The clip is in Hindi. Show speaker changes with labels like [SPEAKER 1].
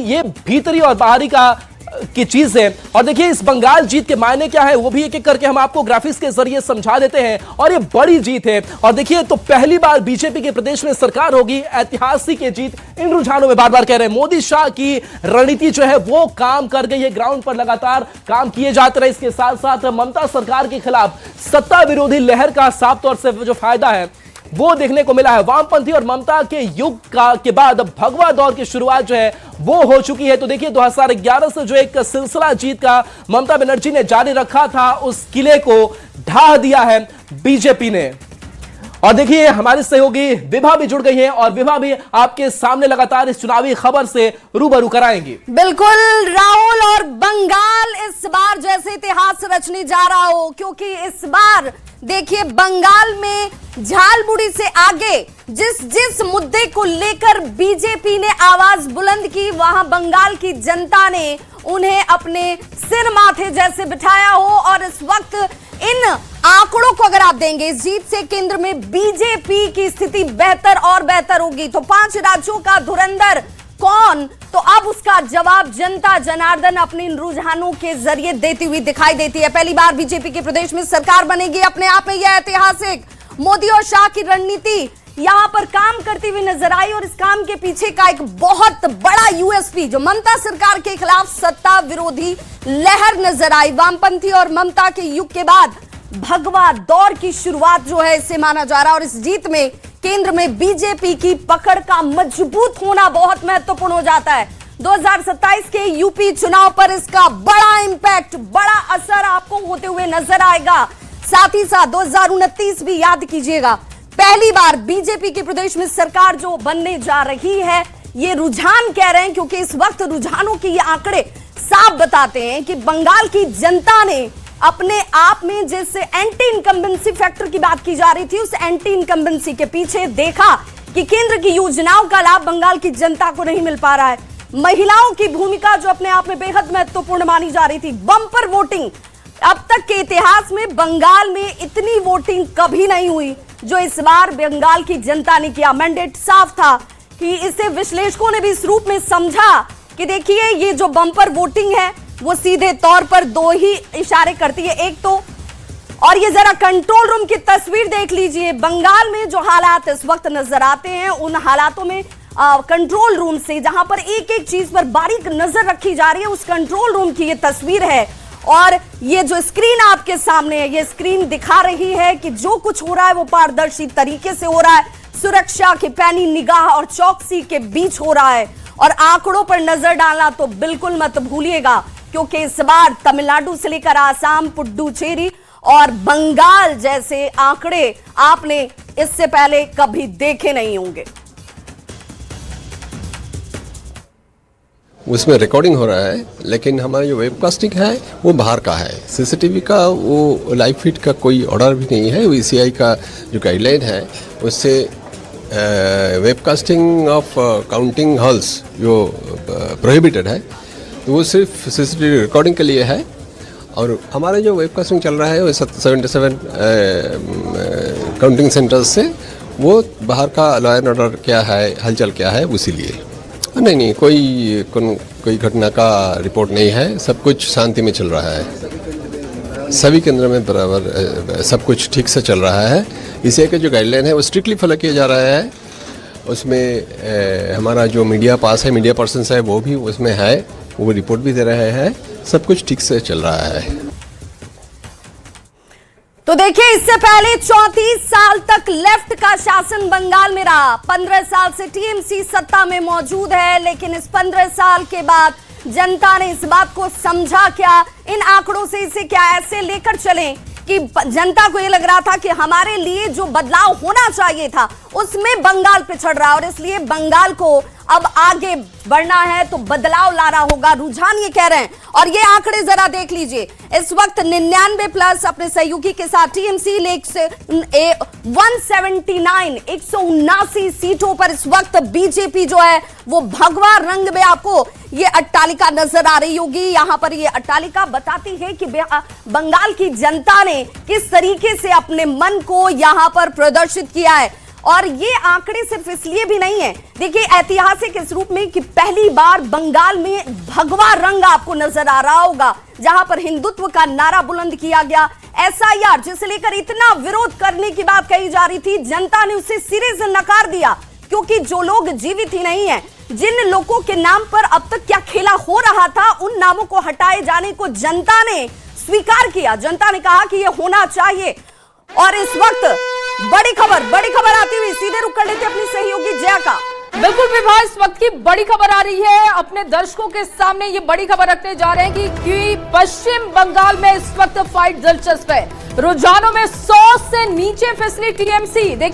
[SPEAKER 1] ये भीतरी और बाहरी की चीज है। और देखिए इस बंगाल जीत के मायने क्या है वो भी एक एक करके हम आपको ग्राफिक्स के जरिए समझा देते हैं। और ये बड़ी जीत है। और देखिए तो पहली बार बीजेपी के प्रदेश में सरकार होगी, ऐतिहासिक ये जीत इन रुझानों में बार बार कह रहे हैं। मोदी शाह की रणनीति जो है वो काम कर गई है, ग्राउंड पर लगातार काम किए जाते रहे। इसके साथ साथ ममता सरकार के खिलाफ सत्ता विरोधी लहर का साफ तौर से जो फायदा है वो देखने को मिला है। वामपंथी और ममता के युग के बाद भगवा दौर की शुरुआत जो है वो हो चुकी है। तो देखिए 2011 से जो एक सिलसिला जीत का ममता बनर्जी ने जारी रखा था, उस किले को ढा दिया है बीजेपी ने। और देखिए हमारी सहयोगी विभा भी जुड़ गई है और विभा भी आपके सामने लगातार इस चुनावी खबर से रूबरू कराएंगी।
[SPEAKER 2] बिल्कुल राहुल, और बंगाल इस बार जैसे इतिहास रचने जा रहा हो, क्योंकि इस बार देखिए बंगाल में झालमुड़ी से आगे जिस मुद्दे को लेकर बीजेपी ने आवाज बुलंद की, वहां बंगाल की जनता ने उन्हें अपने सिर माथे जैसे बिठाया हो। और इस वक्त इन आंकड़ों को अगर आप देंगे, इस जीत से केंद्र में बीजेपी की स्थिति बेहतर और बेहतर होगी। तो 5 राज्यों का धुरंधर कौन, तो अब उसका जवाब जनता जनार्दन अपने रुझानों के जरिए देती हुई दिखाई देती है। पहली बार बीजेपी के प्रदेश में सरकार बनेगी, अपने आप में यह ऐतिहासिक। मोदी और शाह की रणनीति यहां पर काम करती हुई नजर आई। और इस काम के पीछे का एक बहुत बड़ा यूएसपी जो ममता सरकार के खिलाफ सत्ता विरोधी लहर नजर आई। वामपंथी और ममता के युग के बाद भगवा दौर की शुरुआत जो है इसे माना जा रहा है। और इस जीत में केंद्र में बीजेपी की पकड़ का मजबूत होना बहुत महत्वपूर्ण हो जाता है। 2027 के यूपी चुनाव पर इसका बड़ा इंपैक्ट, बड़ा असर आपको होते हुए नजर आएगा। साथ ही साथ 2029 भी याद कीजिएगा, पहली बार बीजेपी के प्रदेश में सरकार जो बनने जा रही है। ये रुझान कह रहे हैं, क्योंकि इस वक्त रुझानों के ये आंकड़े साफ बताते हैं कि बंगाल की जनता ने अपने आप में जैसे एंटी इनकम्बेंसी फैक्टर की बात की जा रही थी, उस एंटी इनकम्बेंसी के पीछे देखा कि केंद्र की योजनाओं का लाभ बंगाल की जनता को नहीं मिल पा रहा है। महिलाओं की भूमिका जो अपने आप में बेहद महत्वपूर्ण मानी जा रही थी, बम्पर वोटिंग, अब तक के इतिहास में बंगाल में इतनी वोटिंग कभी नहीं हुई जो इस बार बंगाल की जनता ने किया। मैंडेट साफ था कि इसे विश्लेषकों ने भी इस रूप में समझा कि देखिए ये जो बम्पर वोटिंग है वो सीधे तौर पर 2 ही इशारे करती है। एक तो, और ये जरा कंट्रोल रूम की तस्वीर देख लीजिए, बंगाल में जो हालात इस वक्त नजर आते हैं उन हालातों में कंट्रोल रूम से जहां पर एक एक चीज पर बारीक नजर रखी जा रही है, उस कंट्रोल रूम की ये तस्वीर है। और ये जो स्क्रीन आपके सामने है, ये स्क्रीन दिखा रही है कि जो कुछ हो रहा है वो पारदर्शी तरीके से हो रहा है, सुरक्षा की पैनी निगाह और चौकसी के बीच हो रहा है। और आंकड़ों पर नजर डालना तो बिल्कुल मत भूलिएगा, क्योंकि इस बार तमिलनाडु से लेकर आसाम, पुडुचेरी और बंगाल जैसे आंकड़े आपने इससे पहले कभी देखे नहीं होंगे।
[SPEAKER 3] उसमें रिकॉर्डिंग हो रहा है, लेकिन हमारा जो वेबकास्टिंग है वो बाहर का है। सीसीटीवी का वो लाइव फीड का कोई ऑर्डर भी नहीं है। ईसीआई का जो गाइडलाइन है उससे वेबकास्टिंग ऑफ काउंटिंग हॉल्स जो प्रोहिबिटेड है, तो वो सिर्फ सीसीटीवी रिकॉर्डिंग के लिए है। और हमारा जो वेबकास्टिंग चल रहा है वो 77 काउंटिंग सेंटर्स से, वो बाहर का लॉ एंड ऑर्डर क्या है, हलचल क्या है, उसी लिए। नहीं, कोई घटना का रिपोर्ट नहीं है। सब कुछ शांति में चल रहा है, सभी केंद्र में बराबर सब कुछ ठीक से चल रहा है। इसी के जो गाइडलाइन है वो स्ट्रिक्टली फॉलो किया जा रहा है। उसमें हमारा जो मीडिया पास है, मीडिया पर्सन्स है, वो भी उसमें है, वो रिपोर्ट भी दे रहे हैं। सब कुछ ठीक से चल रहा है।
[SPEAKER 2] तो देखिए, इससे पहले 34 साल तक लेफ्ट का शासन बंगाल में रहा। 15 साल से टीएमसी सत्ता में मौजूद है, लेकिन इस 15 साल के बाद जनता ने इस बात को समझा क्या, इन आंकड़ों से इसे क्या ऐसे लेकर चलें कि जनता को यह लग रहा था कि हमारे लिए जो बदलाव होना चाहिए था उसमें बंगाल पिछड़ रहा, और इसलिए बंगाल को अब आगे बढ़ना है तो बदलाव लाना होगा, रुझान ये कह रहे हैं। और ये आंकड़े जरा देख लीजिए, इस वक्त 99+ अपने सहयोगी के साथ टीएमसी 179 सीटों पर इस वक्त बीजेपी जो है वो भगवा रंग में आपको ये अट्टालिका नजर आ रही होगी। यहां पर ये अट्टालिका बताती है कि बंगाल की जनता ने किस तरीके से अपने मन को यहां पर प्रदर्शित किया है। और ये आंकड़े सिर्फ इसलिए भी नहीं है, देखिए ऐतिहासिक इस रूप में कि पहली बार बंगाल में भगवा रंग आपको नजर आ रहा होगा, जहां पर हिंदुत्व का नारा बुलंद किया गया। एसआईआर जिसे लेकर इतना विरोध करने की बात कही जा रही थी, जनता ने उसे सिरे से नकार दिया, क्योंकि जो लोग जीवित ही नहीं है, जिन लोगों के नाम पर अब तक क्या खेला हो रहा था, उन नामों को हटाए जाने को जनता ने स्वीकार किया। जनता ने कहा कि यह होना चाहिए। और इस वक्त बड़ी खबर आती हुई, सीधे रुक कर लेते अपनी सहयोगी जया का।
[SPEAKER 4] बिल्कुल विभा, इस वक्त की बड़ी खबर आ रही है, अपने दर्शकों के सामने ये बड़ी खबर रखने जा रहे हैं कि पश्चिम बंगाल में इस वक्त फाइट दिलचस्प है। रुझानों में 100 से नीचे फिसली टीएमसी। देखिए